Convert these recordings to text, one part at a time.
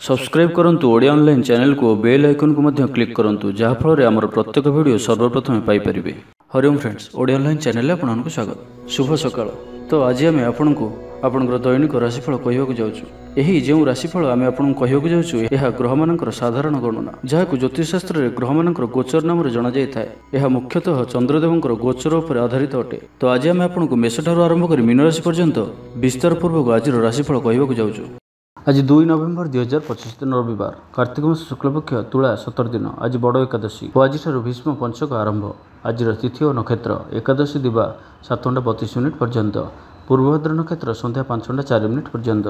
Subscribe करंतु Odia online channel को bell icon को मध्य क्लिक करंतु जहाँ फल आमर प्रत्येक वीडियो सर्वप्रथम पाई परिबे। हरिओम फ्रेंड्स, ओडिया ऑनलाइन चैनल आपनको स्वागत। शुभ सकाळ। तो आज आम आपनको आपनकर दैनिक राशिफल कहवाक जाउछु। एही जेउ राशिफल आम आपनको कहवाक जाउछु एहा ग्रह मानकर साधारण गणना जहाक ज्योतिष शास्त्र रे ग्रह मानकर गोचर नाम रे जाना जाय थाए। एहा मुख्यतः चंद्रदेवंकर गोचर उपर आधारित अटे। तो आज आम आपनको मेष ठारू आरंभ कर मीन राशि पर्यंत विस्तार पूर्वक आज राशिफल कहवाक जाउछु। आज 2 नवेम्बर 2025 दिन रविवार, कार्तिक मास शुक्लपक्ष तुला 17 दिन। आज बड़ एकादशी और आज भीष्म पंचक आरंभ। आज तिथि और नक्षत्र एकादशी दिवा 7:32 पर्यंत, पूर्वभद्र नक्षत्र संध्या 5:04 पर्यंत,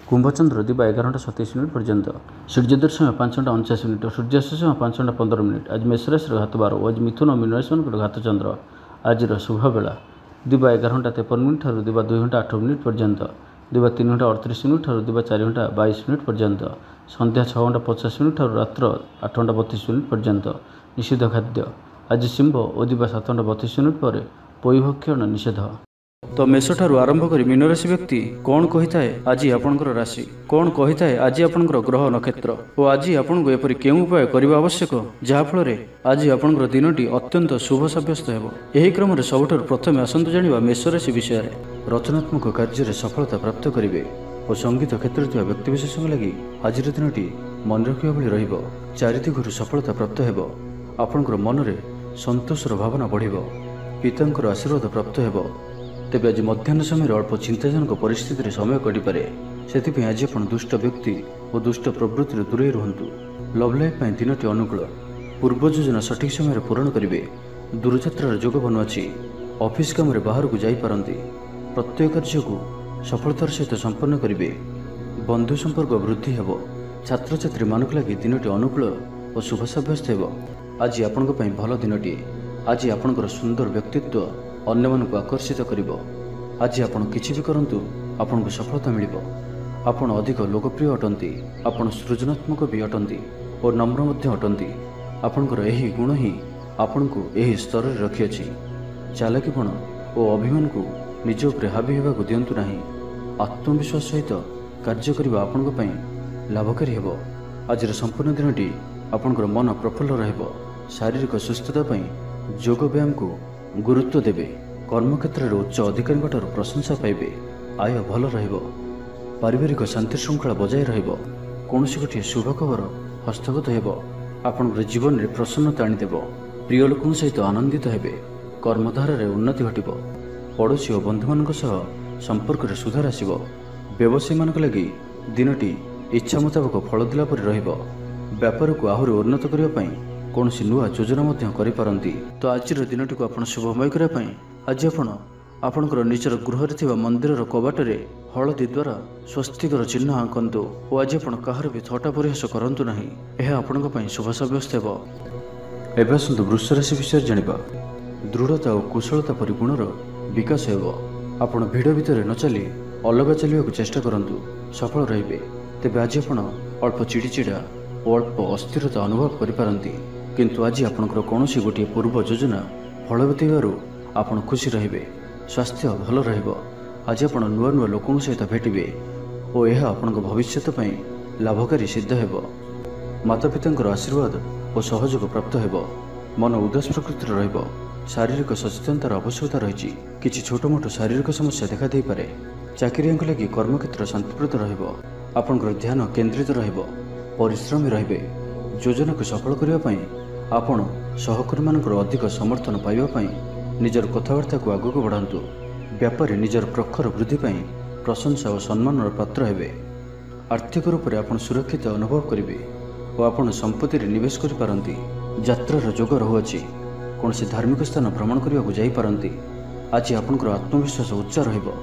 कुंभचंद्र दिवा 11:27 पर्यंत, सूर्योदय समय 5:49 और सूर्यास्त समय 5:15। आज मेष राशि घात बार। आज मिथुन और मीन राशि घात चंद्र। आज शुभ बेला दिवा 11:53 दिवा 2:08 पर्यंत, दिवा 3:38 दिवा 4:22 पर्यंत, संध्या 6:50 रात्र 8:32 पर्यंत। निषिद्ध खाद्य आज शिंब और दिवा 7:32 पर पोईभक्षण निषेध। तो मेष ठारू आरंभ कर मीन राशि व्यक्ति कौन कही थाए आज आपनकर राशि, कौन कही थाए आज आपनकर ग्रह नक्षत्र और आज आपनको एपरि केउ उपाय करबा आवश्यक जहा फल रे आज आपनकर दिनटी अत्यंत शुभ साब्यस्त हेबो। एही क्रम रे सबठारु प्रथमे आसंतु जानिबा मेष राशि विषय रे। रचनात्मक कार्य रे सफलता प्राप्त करिवे और संगीत क्षेत्र थिबा व्यक्तिविशेष लागि आज दिनटी मन रखिबा भली रहिबो। चारिदिगरु सफलता प्राप्त हेबो। आपनकर मन रे संतोषर भावना बढ़िबो। पितांकर आशीर्वाद प्राप्त हेबो। तेज आज मध्याह्न समय अल्प चिंताजनक परिस्थिति समय कटिपे। से आज आप दुष्ट व्यक्ति और दुष्ट प्रवृत्ति दूरे रुहतु। लव लाइफ दिनटी अनुकूल। पूर्व योजना सठिक समय पूरण करेंगे। दूरयात्रार जोग बनुआछि। ऑफिस काम बाहर को जापारती। प्रत्येक कार्य को सफलतार सहित संपन्न करेंगे। बंधु संपर्क वृद्धि हेब। छात्र छात्री मानक लगी दिनटी अनुकूल और शुभ सब्यस्त हेब। आज आपण भल दिनटी। आज आपणकर सुंदर व्यक्तित्व अन्य मानक आकर्षित करिवो। आज आपण किछि भी करंतु आपनको सफलता मिलिबो। आपण अधिक लोकप्रिय अटंती। आपण सृजनात्मक भी अटंती और नम्र मध्य अटंती। आपणकर एही गुण ही आपनको एही स्तर रे रखिअछि। चालाकीपण और अभिमान को निज उपरे हावी हेबाकु दियंतु नाही। आत्मविश्वास सहित कार्य करिबा आपणक पई लाभकारी हेबो। आज संपूर्ण दिनटी आपणकर मन प्रफुल्ल रहइबो। शारीरिक सुस्थता पई योग व्यायाम को गुरुत्व देवे। कर्मक्षेत्र में उच्च अधिकारी प्रशंसा पाइबे। आय भल रहिबो। पारिवारिक शांति श्रृंखला बजाय रहिबो। कौनसी गोटे शुभ खबर हस्तगत हेबो। आपनकर जीवन में प्रसन्नता आनिदेव। प्रिय लोकों सहित आनंदित हेबे। कर्मधारा रे उन्नति घटिबो। पड़ोशी और बंधु मानक सह संपर्क रे सुधार आसिबो। व्यवसायी मानक लगी दिनटी इच्छा मुताबक फल दिला परि रहिबो। व्यापार को आहुरी उन्नत करिबा पई कौनसी नुआ योजना मध्य करि पारंती। तो आज दिनटी को आपण शुभमय करिबा पई आज आपणकर निजर गृह थिबा मंदिर कबाट रे हलदी द्वारा स्वस्तिकर चिन्ह आंकंतु और आज आपण कहार भी थटा परिहास करंतु नाही। यह आपणक पई शुभ साब्यस्त हेबो। एबे आसंतु वृष राशि विषय जानिबा। दृढ़ता और कुशलता परि गुणर विकास हेबो। आपण भिड़ भितर न चली अलग चलिବାକୁ चेष्टा करंतु, सफल रहिबे। तेबे आज आपण अल्प चिड़चिड़ा और अल्प अस्थिरता अनुभव करि पारंती। किंतु आज आपणकर कौनसी गोटे पूर्व योजना फलवती हेबारु आपण खुशी रहिबे। स्वास्थ्य भल रहिबो। आज आपण नुआ नुआ लोकों सहित भेटिबे और यह आपणक भविष्यत पई लाभकारी सिद्ध हेबो। माता पितांकर आशीर्वाद और सहयोग प्राप्त हेबो। मन उदास प्रकृतिर रहिबो। शारीरिक सचेतनतार आवश्यकता रहिछि। किछि छोट मोट शारीरिक समस्या देखा देई पारे। चाकरियांक लागि कर्मक्षेत्र शांतिप्रद रहिबो। आपणकर ध्यान केंद्रित रहिबो। परिश्रमी रहिबे। योजना को सफल करिबा पई आपण सहकर्मी मानकर अधिक समर्थन पाइबा पई निजर कथबार्ता को आगक बढ़ातु। व्यापारी निजर प्रखर वृद्धि पई प्रशंसा और सम्मान पात्र हेबे। आर्थिक रूप से आपण सुरक्षित अनुभव करेंगे और आपण संपत्ति रे निवेश करि पारंती। यात्रार जोग रहुअछि। कौनसी धार्मिक स्थान भ्रमण करने को जाई पारंती। आज आपनकर आत्मविश्वास उच्च रहिबो।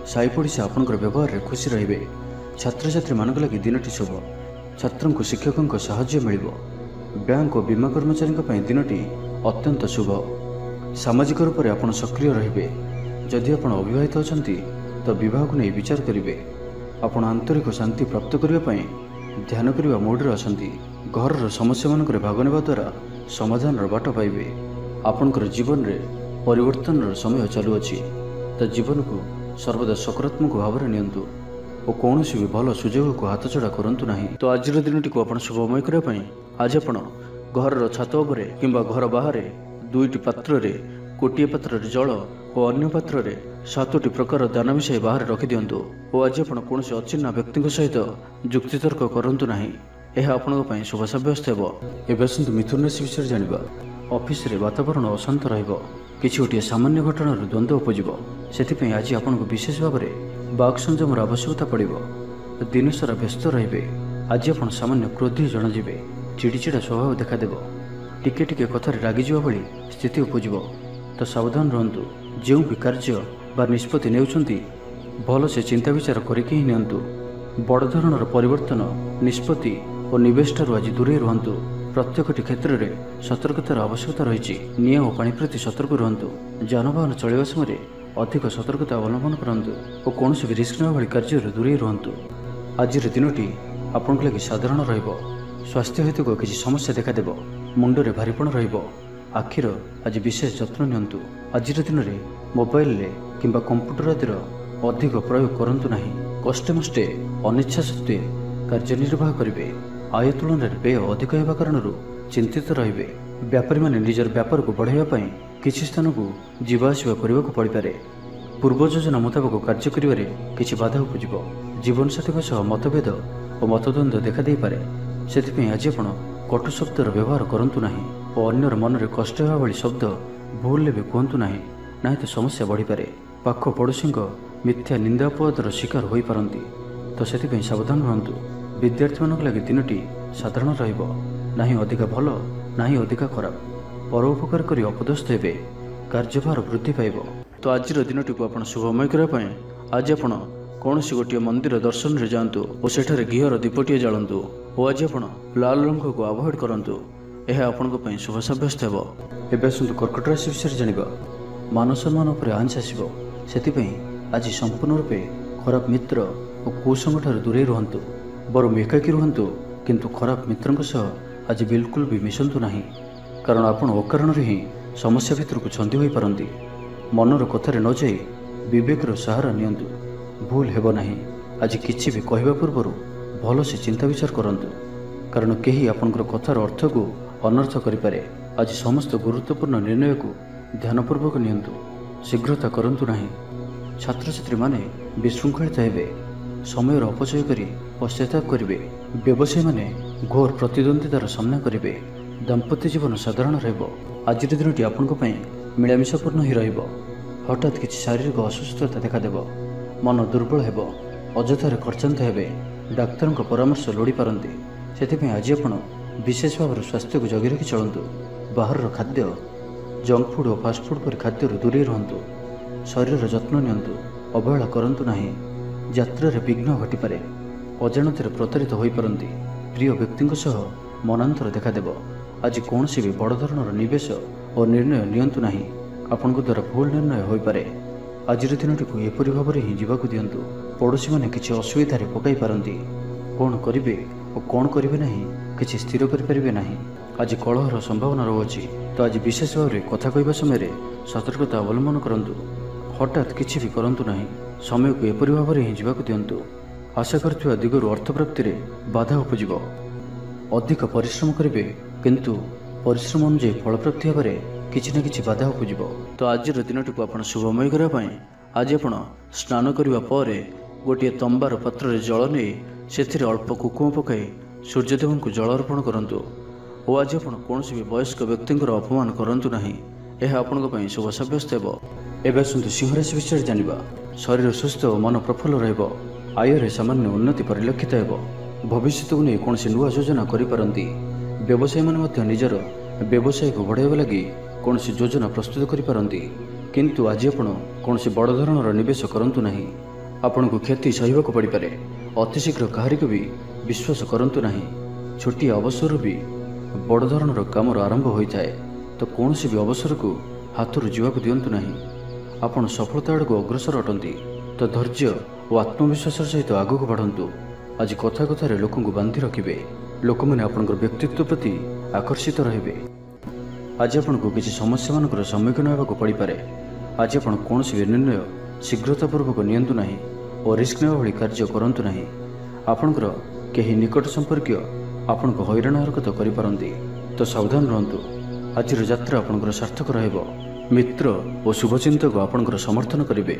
साई पड़िशा आपनकर व्यवहार रे खुशी रहिबे। छात्र छात्री मानक लागि दिनटी शुभ। छात्रन को शिक्षकों को सहाय्य मिलिबो। बैंक और बीमा कर्मचारी दिनटी अत्यंत शुभ। सामाजिक रूप से आपण सक्रिय रहिबे। जदि आपण अविवाहित अछंती तो विवाह को नहीं विचार करिवे। आपण आंतरिक शांति प्राप्त करिबा पई ध्यान करिबा मोड रे अछंती। घर समस्या मानक रे भाग नेबा द्वारा समाधान बाट पाइबे। आपणकर जीवन रे परिवर्तन समय चालू अछि। तो जीवन को सर्वदा सकारात्मक भाव में नियंतु। ଓ କୌଣସି ବି ଭଲ ସୁଯୋଗକୁ ହାତଛଡ଼ା କରନ୍ତୁ ନାହିଁ। ତ ଆଜିର ଦିନଟିକୁ ଆପଣ ଶୁଭମୟ କରିବା ପାଇଁ ଆଜି ଆପଣ ଘରର ଛାତ ଉପରେ କିମ୍ବା ଘର ବାହାରେ 2ଟି ପାତ୍ରରେ ଗୋଟିଏ ପାତ୍ରରେ ଜଳ ଓ ଅନ୍ୟ ପାତ୍ରରେ 7ଟି ପ୍ରକାର ଦାନା ମିଶାଇ ବାହାରେ ରଖିଦିଅନ୍ତୁ। ଓ ଆଜି ଆପଣ କୌଣସି ଅଚିହ୍ନା ବ୍ୟକ୍ତିଙ୍କ ସହିତ ଯୁକ୍ତିତର୍କ କରନ୍ତୁ ନାହିଁ। ଏହା ଆପଣଙ୍କ ପାଇଁ ଶୁଭ ସାବ୍ୟସ୍ତ ହେବ। ଏବେ ଆସନ୍ତୁ ମିଥୁନ ରାଶି ବିଷୟରେ ଜାଣିବା। ଅଫିସରେ ବାତାବରଣ ଅଶାନ୍ତ ରହିବ। କିଛି ଗୋଟିଏ ସାମାନ୍ୟ ଘଟଣାରୁ ଦ୍ୱନ୍ଦ୍ୱ ଉପୁଜିବ। ସେଥିପାଇଁ ଆଜି ଆପଣଙ୍କୁ ବିଶେଷ ଭାବରେ ବାକ୍ ସଂଯମର ଆବଶ୍ୟକତା ପଡ଼ିବ। ଦିନସାରା ବ୍ୟସ୍ତ ରହିବେ। ଆଜି ଆପଣ ସାମାନ୍ୟ କ୍ରୋଧୀ ଜଣାଯିବେ। ଚିଡ଼ିଚିଡ଼ା ସ୍ୱଭାବ ଦେଖାଦେବ। ଟିକେ ଟିକେ କଥାରେ ରାଗିଯିବା ଭଳି ସ୍ଥିତି ଉପୁଜିବ। ତ ସାବଧାନ ରୁହନ୍ତୁ। ଯେଉଁ ବି କାର୍ଯ୍ୟ ବା ନିଷ୍ପତ୍ତି ନେଉଛନ୍ତି ଭଲସେ ଚିନ୍ତା ବିଚାର କରିକି ହିଁ ନିଅନ୍ତୁ। ବଡ଼ ଧରଣର ପରିବର୍ତ୍ତନ, ନିଷ୍ପତ୍ତି ଓ ନିବେଶଠାରୁ ଆଜି ଦୂରେଇ ରୁହନ୍ତୁ। ପ୍ରତ୍ୟେକଟି କ୍ଷେତ୍ରରେ ସତର୍କତାର ଆବଶ୍ୟକତା ରହିଛି। ନିଆଁ ଓ ପାଣି ପ୍ରତି ସତର୍କ ରୁହନ୍ତୁ। ଯାନବାହନ ଚଳାଇବା ସମୟରେ ଅଧିକ ସତର୍କତା ଅବଲମ୍ବନ କରନ୍ତୁ ଓ କୌଣସି ବି ରିସ୍କ ନେବା ଭଳି କାର୍ଯ୍ୟରୁ ଦୂରେଇ ରୁହନ୍ତୁ। ଆଜିର ଦିନଟି ଆପଣଙ୍କ ଲାଗି ସାଧାରଣ ରହିବ। ସ୍ୱାସ୍ଥ୍ୟ ହେତୁକ କିଛି ସମସ୍ୟା ଦେଖାଦେବ। ମୁଣ୍ଡରେ ଭାରିପଣ ରହିବ। ଆଖିର ଆଜି ବିଶେଷ ଯତ୍ନ ନିଅନ୍ତୁ। ଆଜିର ଦିନରେ ମୋବାଇଲରେ କିମ୍ବା କମ୍ପ୍ୟୁଟର ଆଦିର ଅଧିକ ପ୍ରୟୋଗ କରନ୍ତୁ ନାହିଁ। କଷ୍ଟେମଷ୍ଟେ ଅନିଚ୍ଛା ସତ୍ତ୍ୱେ କାର୍ଯ୍ୟନିର୍ବାହ କରିବେ। ଆୟ ତୁଳନାରେ ବ୍ୟୟ ଅଧିକ ହେବା କାରଣରୁ ଚିନ୍ତିତ ରହିବେ। ବ୍ୟାପାରୀମାନେ ନିଜର ବ୍ୟାପାରକୁ ବଢ଼ାଇବା ପାଇଁ କିଛି ସ୍ଥାନକୁ ଯିବା ଆସିବା କରିବାକୁ ପଡ଼ିପାରେ। ପୂର୍ବ ଯୋଜନା ମୁତାବକ କାର୍ଯ୍ୟ କରିବାରେ କିଛି ବାଧା ଉପୁଜିବ। ଜୀବନସାଥୀଙ୍କ ସହ ମତଭେଦ ଓ ମତଦ୍ୱନ୍ଦ୍ୱ ଦେଖାଦେଇପାରେ। ସେଥିପାଇଁ ଆଜି ଆପଣ କଟୁ ଶବ୍ଦର ବ୍ୟବହାର କରନ୍ତୁ ନାହିଁ ଓ ଅନ୍ୟର ମନରେ କଷ୍ଟ ହେବା ଭଳି ଶବ୍ଦ ଭୁଲରେ ବି କୁହନ୍ତୁ ନାହିଁ, ନାହିଁ ତ ସମସ୍ୟା ବଢ଼ିପାରେ। ପାଖ ପଡ଼ୋଶୀଙ୍କ ମିଥ୍ୟା ନିନ୍ଦା ଅପବାଦର ଶିକାର ହୋଇପାରନ୍ତି। ତ ସେଥିପାଇଁ ସାବଧାନ ରୁହନ୍ତୁ। ବିଦ୍ୟାର୍ଥୀମାନଙ୍କ ଲାଗି ଦିନଟି ସାଧାରଣ ରହିବ। ନାହିଁ ଅଧିକା ଭଲ, ନାହିଁ ଅଧିକା ଖରାପ। ପରୋପକାର କରି ଅପଦସ୍ଥ ହେବେ। କାର୍ଯ୍ୟଭାର ବୃଦ୍ଧି ପାଇବ। ତ ଆଜିର ଦିନଟିକୁ ଆପଣ ଶୁଭମୟ କରିବା ପାଇଁ ଆଜି ଆପଣ କୌଣସି ଗୋଟିଏ ମନ୍ଦିର ଦର୍ଶନରେ ଯାଆନ୍ତୁ ଓ ସେଠାରେ ଘିଅର ଦୀପଟିଏ ଜାଳନ୍ତୁ। ଓ ଆଜି ଆପଣ ଲାଲ ରଙ୍ଗକୁ ଆଭଏଡ୍ କରନ୍ତୁ। ଏହା ଆପଣଙ୍କ ପାଇଁ ଶୁଭ ସାବ୍ୟସ୍ତ ହେବ। ଏବେ ଆସନ୍ତୁ କର୍କଟ ରାଶି ବିଷୟରେ ଜାଣିବା। ମାନ ସମ୍ମାନ ଉପରେ ଆଞ୍ଚ ଆସିବ। ସେଥିପାଇଁ ଆଜି ସମ୍ପୂର୍ଣ୍ଣ ରୂପେ ଖରାପ ମିତ୍ର ଓ କୁସଙ୍ଗଠାରୁ ଦୂରେଇ ରୁହନ୍ତୁ। ବରଂ ଏକାକୀ ରୁହନ୍ତୁ, କିନ୍ତୁ ଖରାପ ମିତ୍ରଙ୍କ ସହ ଆଜି ବିଲକୁଲ ବି ମିଶନ୍ତୁ ନାହିଁ। କାରଣ ଆପଣ ଅକାରଣରେ ହିଁ ସମସ୍ୟା ଭିତରକୁ ଛନ୍ଦି ହୋଇପାରନ୍ତି। ମନର କଥାରେ ନ ଯାଇ ବିବେକର ସାହାରା ନିଅନ୍ତୁ। ଭୁଲ ହେବ ନାହିଁ। ଆଜି କିଛି ବି କହିବା ପୂର୍ବରୁ ଭଲସେ ଚିନ୍ତା ବିଚାର କରନ୍ତୁ। କାରଣ କେହି ଆପଣଙ୍କର କଥାର ଅର୍ଥକୁ ଅନର୍ଥ କରିପାରେ। ଆଜି ସମସ୍ତ ଗୁରୁତ୍ୱପୂର୍ଣ୍ଣ ନିର୍ଣ୍ଣୟକୁ ଧ୍ୟାନପୂର୍ବକ ନିଅନ୍ତୁ। ଶୀଘ୍ରତା କରନ୍ତୁ ନାହିଁ। ଛାତ୍ରଛାତ୍ରୀମାନେ ବିଶୃଙ୍ଖଳିତ ହେବେ। ସମୟର ଅପଚୟ କରି ପଶ୍ଚାତାପ କରିବେ। ବ୍ୟବସାୟୀମାନେ ଘୋର ପ୍ରତିଦ୍ୱନ୍ଦ୍ୱିତାର ସାମ୍ନା କରିବେ। ଦାମ୍ପତ୍ୟ ଜୀବନ ସାଧାରଣ ରହିବ। ଆଜିର ଦିନଟି ଆପଣଙ୍କ ପାଇଁ ମିଳାମିଶାପୂର୍ଣ୍ଣ ହିଁ ରହିବ। ହଠାତ୍ କିଛି ଶାରୀରିକ ଅସୁସ୍ଥତା ଦେଖାଦେବ। ମନ ଦୁର୍ବଳ ହେବ। ଅଯଥାରେ ଖର୍ଚ୍ଚାନ୍ତ ହେବେ। ଡାକ୍ତରଙ୍କ ପରାମର୍ଶ ଲୋଡ଼ିପାରନ୍ତି। ସେଥିପାଇଁ ଆଜି ଆପଣ ବିଶେଷ ଭାବରେ ସ୍ୱାସ୍ଥ୍ୟକୁ ଜଗି ରଖି ଚଳନ୍ତୁ। ବାହାରର ଖାଦ୍ୟ, ଜଙ୍କ ଫୁଡ୍ ଓ ଫାଷ୍ଟଫୁଡ୍ ପରି ଖାଦ୍ୟରୁ ଦୂରେଇ ରୁହନ୍ତୁ। ଶରୀରର ଯତ୍ନ ନିଅନ୍ତୁ। ଅବହେଳା କରନ୍ତୁ ନାହିଁ। ଯାତ୍ରାରେ ବିଘ୍ନ ଘଟିପାରେ। ଅଜାଣତରେ ପ୍ରତାରିତ ହୋଇପାରନ୍ତି। ପ୍ରିୟ ବ୍ୟକ୍ତିଙ୍କ ସହ ମନାନ୍ତର ଦେଖାଦେବ। ଆଜି କୌଣସି ବି ବଡ଼ ଧରଣର ନିବେଶ ଓ ନିର୍ଣ୍ଣୟ ନିଅନ୍ତୁ ନାହିଁ। ଆପଣଙ୍କ ଦ୍ୱାରା ଭୁଲ ନିର୍ଣ୍ଣୟ ହୋଇପାରେ। ଆଜିର ଦିନଟିକୁ ଏପରି ଭାବରେ ହିଁ ଯିବାକୁ ଦିଅନ୍ତୁ। ପଡ଼ୋଶୀମାନେ କିଛି ଅସୁବିଧାରେ ପକାଇ ପାରନ୍ତି। କ'ଣ କରିବେ ଓ କ'ଣ କରିବେ ନାହିଁ କିଛି ସ୍ଥିର କରିପାରିବେ ନାହିଁ। ଆଜି କଳହର ସମ୍ଭାବନା ରହୁଅଛି। ତ ଆଜି ବିଶେଷ ଭାବରେ କଥା କହିବା ସମୟରେ ସତର୍କତା ଅବଲମ୍ବନ କରନ୍ତୁ। ହଠାତ୍ କିଛି ବି କରନ୍ତୁ ନାହିଁ। ସମୟକୁ ଏପରି ଭାବରେ ହିଁ ଯିବାକୁ ଦିଅନ୍ତୁ। ଆଶା କରୁଥିବା ଦିଗରୁ ଅର୍ଥପ୍ରାପ୍ତିରେ ବାଧା ଉପୁଜିବ। ଅଧିକ ପରିଶ୍ରମ କରିବେ, କିନ୍ତୁ ପରିଶ୍ରମ ଅନୁଯାୟୀ ଫଳପ୍ରାପ୍ତି ହେବାରେ କିଛି ନା କିଛି ବାଧା ଉପୁଜିବ। ତ ଆଜିର ଦିନଟିକୁ ଆପଣ ଶୁଭମୟ କରିବା ପାଇଁ ଆଜି ଆପଣ ସ୍ନାନ କରିବା ପରେ ଗୋଟିଏ ତମ୍ବାର ପାତ୍ରରେ ଜଳ ନେଇ ସେଥିରେ ଅଳ୍ପ କୁକୁମ ପକାଇ ସୂର୍ଯ୍ୟଦେବଙ୍କୁ ଜଳ ଅର୍ପଣ କରନ୍ତୁ। ଓ ଆଜି ଆପଣ କୌଣସି ବି ବୟସ୍କ ବ୍ୟକ୍ତିଙ୍କର ଅପମାନ କରନ୍ତୁ ନାହିଁ। ଏହା ଆପଣଙ୍କ ପାଇଁ ଶୁଭ ସାବ୍ୟସ୍ତ ହେବ। ଏବେ ଆସନ୍ତୁ ସିଂହ ରାଶି ବିଷୟରେ ଜାଣିବା। ଶରୀର ସୁସ୍ଥ ଓ ମନ ପ୍ରଫୁଲ୍ଲ ରହିବ। ଆୟରେ ସାମାନ୍ୟ ଉନ୍ନତି ପରିଲକ୍ଷିତ ହେବ। ଭବିଷ୍ୟତକୁ ନେଇ କୌଣସି ନୂଆ ଯୋଜନା କରିପାରନ୍ତି। ବ୍ୟବସାୟୀମାନେ ମଧ୍ୟ ନିଜର ବ୍ୟବସାୟକୁ ବଢ଼ାଇବା ଲାଗି କୌଣସି ଯୋଜନା ପ୍ରସ୍ତୁତ କରିପାରନ୍ତି। କିନ୍ତୁ ଆଜି ଆପଣ କୌଣସି ବଡ଼ ଧରଣର ନିବେଶ କରନ୍ତୁ ନାହିଁ। ଆପଣଙ୍କୁ କ୍ଷତି ସହିବାକୁ ପଡ଼ିପାରେ। ଅତିଶୀଘ୍ର କାହାରିକୁ ବି ବିଶ୍ୱାସ କରନ୍ତୁ ନାହିଁ। ଛୋଟିଆ ଅବସରରୁ ବି ବଡ଼ ଧରଣର କାମର ଆରମ୍ଭ ହୋଇଥାଏ। ତ କୌଣସି ବି ଅବସରକୁ ହାତରୁ ଯିବାକୁ ଦିଅନ୍ତୁ ନାହିଁ। ଆପଣ ସଫଳତା ଆଡ଼କୁ ଅଗ୍ରସର ଅଟନ୍ତି। ତ ଧୈର୍ଯ୍ୟ ଓ ଆତ୍ମବିଶ୍ୱାସର ସହିତ ଆଗକୁ ବଢ଼ନ୍ତୁ। ଆଜି କଥା କଥାରେ ଲୋକଙ୍କୁ ବାନ୍ଧି ରଖିବେ। ଲୋକମାନେ ଆପଣଙ୍କର ବ୍ୟକ୍ତିତ୍ୱ ପ୍ରତି ଆକର୍ଷିତ ରହିବେ। ଆଜି ଆପଣଙ୍କୁ କିଛି ସମସ୍ୟାମାନଙ୍କର ସମ୍ମୁଖୀନ ହେବାକୁ ପଡ଼ିପାରେ। ଆଜି ଆପଣ କୌଣସି ବି ନିର୍ଣ୍ଣୟ ଶୀଘ୍ରତାପୂର୍ବକ ନିଅନ୍ତୁ ନାହିଁ। ଓ ରିସ୍କ ନେବା ଭଳି କାର୍ଯ୍ୟ କରନ୍ତୁ ନାହିଁ। ଆପଣଙ୍କର କେହି ନିକଟ ସମ୍ପର୍କୀୟ ଆପଣଙ୍କୁ ହଇରାଣ ହରକତ କରିପାରନ୍ତି, ତ ସାବଧାନ ରୁହନ୍ତୁ। ଆଜିର ଯାତ୍ରା ଆପଣଙ୍କର ସାର୍ଥକ ରହିବ। ମିତ୍ର ଓ ଶୁଭଚିନ୍ତକ ଆପଣଙ୍କର ସମର୍ଥନ କରିବେ।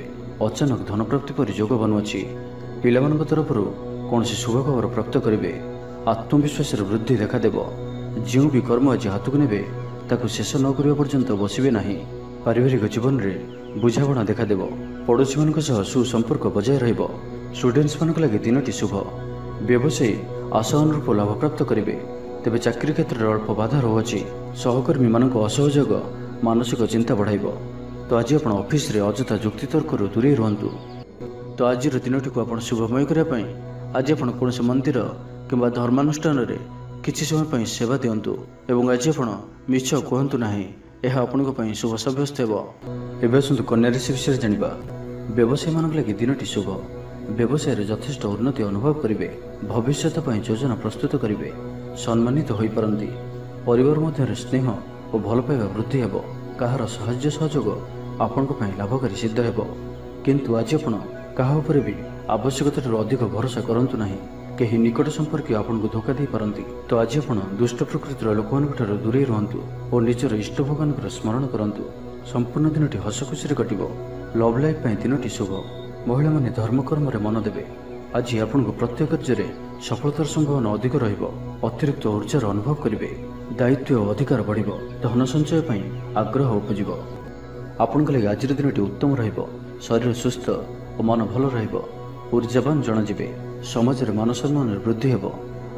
ଅଚାନକ ଧନପ୍ରାପ୍ତି ପରି ଯୋଗ ବନୁଅଛି। ପିଲାମାନଙ୍କ ତରଫରୁ କୌଣସି ଶୁଭ ଖବର ପ୍ରାପ୍ତ କରିବେ। ଆତ୍ମବିଶ୍ୱାସରେ ବୃଦ୍ଧି ଦେଖାଦେବ। ଯେଉଁ ବି କର୍ମ ଆଜି ହାତକୁ ନେବେ ତାକୁ ଶେଷ ନ କରିବା ପର୍ଯ୍ୟନ୍ତ ବସିବେ ନାହିଁ। ପାରିବାରିକ ଜୀବନରେ ବୁଝାମଣା ଦେଖାଦେବ। ପଡ଼ୋଶୀମାନଙ୍କ ସହ ସୁସମ୍ପର୍କ ବଜାୟ ରହିବ। ଷ୍ଟୁଡେଣ୍ଟସମାନଙ୍କ ଲାଗି ଦିନଟି ଶୁଭ। ବ୍ୟବସାୟୀ ଆଶା ଅନୁରୂପ ଲାଭପ୍ରାପ୍ତ କରିବେ। ତେବେ ଚାକିରି କ୍ଷେତ୍ରରେ ଅଳ୍ପ ବାଧା ରହୁଅଛି। ସହକର୍ମୀମାନଙ୍କ ଅସହଯୋଗ ମାନସିକ ଚିନ୍ତା ବଢ଼ାଇବ। ତ ଆଜି ଆପଣ ଅଫିସରେ ଅଯଥା ଯୁକ୍ତିତର୍କରୁ ଦୂରେଇ ରୁହନ୍ତୁ। ତ ଆଜିର ଦିନଟିକୁ ଆପଣ ଶୁଭମୟ କରିବା ପାଇଁ ଆଜି ଆପଣ କୌଣସି ମନ୍ଦିର କିମ୍ବା ଧର୍ମାନୁଷ୍ଠାନରେ କିଛି ସମୟ ପାଇଁ ସେବା ଦିଅନ୍ତୁ ଏବଂ ଆଜି ଆପଣ ମିଛ କୁହନ୍ତୁ ନାହିଁ। ଏହା ଆପଣଙ୍କ ପାଇଁ ଶୁଭ ସାବ୍ୟସ୍ତ ହେବ। ଏବେ ଆସନ୍ତୁ କନ୍ୟା ରାଶି ବିଷୟରେ ଜାଣିବା। ବ୍ୟବସାୟୀମାନଙ୍କ ଲାଗି ଦିନଟି ଶୁଭ। ବ୍ୟବସାୟରେ ଯଥେଷ୍ଟ ଉନ୍ନତି ଅନୁଭବ କରିବେ। ଭବିଷ୍ୟତ ପାଇଁ ଯୋଜନା ପ୍ରସ୍ତୁତ କରିବେ। ସମ୍ମାନିତ ହୋଇପାରନ୍ତି। ପରିବାର ମଧ୍ୟରେ ସ୍ନେହ ଓ ଭଲ ପାଇବା ବୃଦ୍ଧି ହେବ। କାହାର ସାହାଯ୍ୟ ସହଯୋଗ ଆପଣଙ୍କ ପାଇଁ ଲାଭକାରୀ ସିଦ୍ଧ ହେବ। କିନ୍ତୁ ଆଜି ଆପଣ କାହା ଉପରେ ବି ଆବଶ୍ୟକତାଠାରୁ ଅଧିକ ଭରସା କରନ୍ତୁ ନାହିଁ। କେହି ନିକଟ ସମ୍ପର୍କୀୟ ଆପଣଙ୍କୁ ଧୋକା ଦେଇପାରନ୍ତି। ତ ଆଜି ଆପଣ ଦୁଷ୍ଟ ପ୍ରକୃତିର ଲୋକମାନଙ୍କଠାରୁ ଦୂରେଇ ରୁହନ୍ତୁ ଓ ନିଜର ଇଷ୍ଟ ଭଗବାନଙ୍କର ସ୍ମରଣ କରନ୍ତୁ। ସମ୍ପୂର୍ଣ୍ଣ ଦିନଟି ହସ ଖୁସିରେ କଟିବ। ଲଭ୍ ଲାଇଫ୍ ପାଇଁ ଦିନଟି ଶୁଭ। ମହିଳାମାନେ ଧର୍ମକର୍ମରେ ମନ ଦେବେ। ଆଜି ଆପଣଙ୍କୁ ପ୍ରତ୍ୟେକ କାର୍ଯ୍ୟରେ ସଫଳତାର ସମ୍ଭାବନା ଅଧିକ ରହିବ। ଅତିରିକ୍ତ ଊର୍ଜାର ଅନୁଭବ କରିବେ। ଦାୟିତ୍ୱ ଓ ଅଧିକାର ବଢ଼ିବ। ଧନ ସଞ୍ଚୟ ପାଇଁ ଆଗ୍ରହ ଉପୁଜିବ। ଆପଣଙ୍କ ଲାଗି ଆଜିର ଦିନଟି ଉତ୍ତମ ରହିବ। ଶରୀର ସୁସ୍ଥ ଓ ମନ ଭଲ ରହିବ। ଊର୍ଜାବାନ ଜଣାଯିବେ। ସମାଜରେ ମାନ ସମ୍ମାନରେ ବୃଦ୍ଧି ହେବ।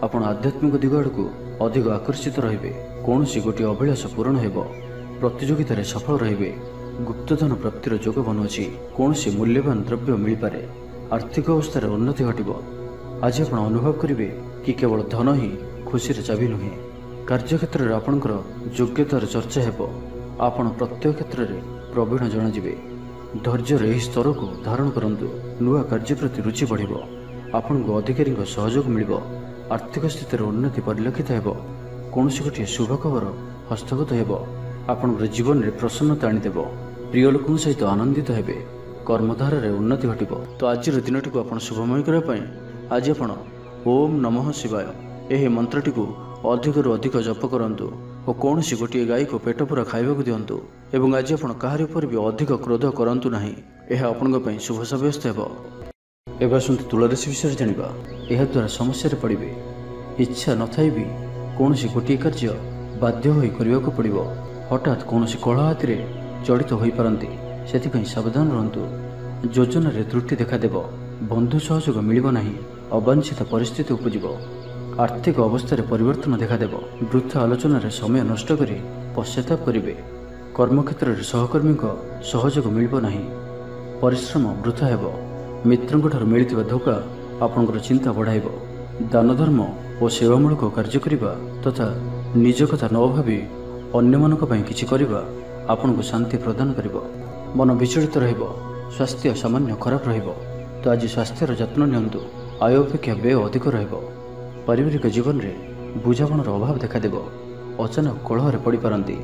ଆପଣ ଆଧ୍ୟାତ୍ମିକ ଦିଗ ଆଡ଼କୁ ଅଧିକ ଆକର୍ଷିତ ରହିବେ। କୌଣସି ଗୋଟିଏ ଅଭିଳାଷ ପୂରଣ ହେବ। ପ୍ରତିଯୋଗିତାରେ ସଫଳ ରହିବେ। ଗୁପ୍ତଧନ ପ୍ରାପ୍ତିର ଯୋଗ ବନୁଅଛି। କୌଣସି ମୂଲ୍ୟବାନ ଦ୍ରବ୍ୟ ମିଳିପାରେ। ଆର୍ଥିକ ଅବସ୍ଥାରେ ଉନ୍ନତି ଘଟିବ। ଆଜି ଆପଣ ଅନୁଭବ କରିବେ କି କେବଳ ଧନ ହିଁ ଖୁସିର ଚାବି ନୁହେଁ। କାର୍ଯ୍ୟକ୍ଷେତ୍ରରେ ଆପଣଙ୍କର ଯୋଗ୍ୟତାର ଚର୍ଚ୍ଚା ହେବ। ଆପଣ ପ୍ରତ୍ୟେକ କ୍ଷେତ୍ରରେ ପ୍ରବୀଣ ଜଣାଯିବେ। ଧୈର୍ଯ୍ୟର ଏହି ସ୍ତରକୁ ଧାରଣ କରନ୍ତୁ। ନୂଆ କାର୍ଯ୍ୟ ପ୍ରତି ରୁଚି ବଢ଼ିବ। ଆପଣଙ୍କୁ ଅଧିକାରୀଙ୍କ ସହଯୋଗ ମିଳିବ। ଆର୍ଥିକ ସ୍ଥିତିରେ ଉନ୍ନତି ପରିଲକ୍ଷିତ ହେବ। କୌଣସି ଗୋଟିଏ ଶୁଭ ଖବର ହସ୍ତଗତ ହେବ। ଆପଣଙ୍କର ଜୀବନରେ ପ୍ରସନ୍ନତା ଆଣିଦେବ। ପ୍ରିୟ ଲୋକଙ୍କ ସହିତ ଆନନ୍ଦିତ ହେବେ। କର୍ମଧାରାରେ ଉନ୍ନତି ଘଟିବ। ତ ଆଜିର ଦିନଟିକୁ ଆପଣ ଶୁଭମୟ କରିବା ପାଇଁ ଆଜି ଆପଣ ଓମ୍ ନମଃ ଶିବାୟ ଏହି ମନ୍ତ୍ରଟିକୁ ଅଧିକରୁ ଅଧିକ ଜପ କରନ୍ତୁ ଓ କୌଣସି ଗୋଟିଏ ଗାଈକୁ ପେଟ ପୂରା ଖାଇବାକୁ ଦିଅନ୍ତୁ। ଏବଂ ଆଜି ଆପଣ କାହାରି ଉପରେ ବି ଅଧିକ କ୍ରୋଧ କରନ୍ତୁ ନାହିଁ। ଏହା ଆପଣଙ୍କ ପାଇଁ ଶୁଭ ସାବ୍ୟସ୍ତ ହେବ। ଏବେ ଆସନ୍ତୁ ତୁଳାରାଶି ବିଷୟରେ ଜାଣିବା। ଏହାଦ୍ୱାରା ସମସ୍ୟାରେ ପଡ଼ିବେ। ଇଚ୍ଛା ନଥାଇ ବି କୌଣସି ଗୋଟିଏ କାର୍ଯ୍ୟ ବାଧ୍ୟ ହୋଇ କରିବାକୁ ପଡ଼ିବ। ହଠାତ୍ କୌଣସି କଳହ ହାତିରେ ଜଡ଼ିତ ହୋଇପାରନ୍ତି। ସେଥିପାଇଁ ସାବଧାନ ରୁହନ୍ତୁ। ଯୋଜନାରେ ତ୍ରୁଟି ଦେଖାଦେବ। ବନ୍ଧୁ ସହଯୋଗ ମିଳିବ ନାହିଁ। ଅବାଞ୍ଛିତ ପରିସ୍ଥିତି ଉପୁଜିବ। ଆର୍ଥିକ ଅବସ୍ଥାରେ ପରିବର୍ତ୍ତନ ଦେଖାଦେବ। ବୃଥା ଆଲୋଚନାରେ ସମୟ ନଷ୍ଟ କରି ପଶ୍ଚାତାପ କରିବେ। କର୍ମକ୍ଷେତ୍ରରେ ସହକର୍ମୀଙ୍କ ସହଯୋଗ ମିଳିବ ନାହିଁ। ପରିଶ୍ରମ ବୃଥା ହେବ। ମିତ୍ରଙ୍କଠାରୁ ମିଳିଥିବା ଧୋକା ଆପଣଙ୍କର ଚିନ୍ତା ବଢ଼ାଇବ। ଦାନ ଧର୍ମ ଓ ସେବାମୂଳକ କାର୍ଯ୍ୟ କରିବା ତଥା ନିଜ କଥା ନ ଭାବି ଅନ୍ୟମାନଙ୍କ ପାଇଁ କିଛି କରିବା ଆପଣଙ୍କୁ ଶାନ୍ତି ପ୍ରଦାନ କରିବ। ମନ ବିଚଳିତ ରହିବ। ସ୍ୱାସ୍ଥ୍ୟ ସାମାନ୍ୟ ଖରାପ ରହିବ। ତ ଆଜି ସ୍ୱାସ୍ଥ୍ୟର ଯତ୍ନ ନିଅନ୍ତୁ। ଆୟ ଅପେକ୍ଷା ବ୍ୟୟ ଅଧିକ ରହିବ। ପାରିବାରିକ ଜୀବନରେ ବୁଝାମଣାର ଅଭାବ ଦେଖାଦେବ। ଅଚାନକ କଳହରେ ପଡ଼ିପାରନ୍ତି।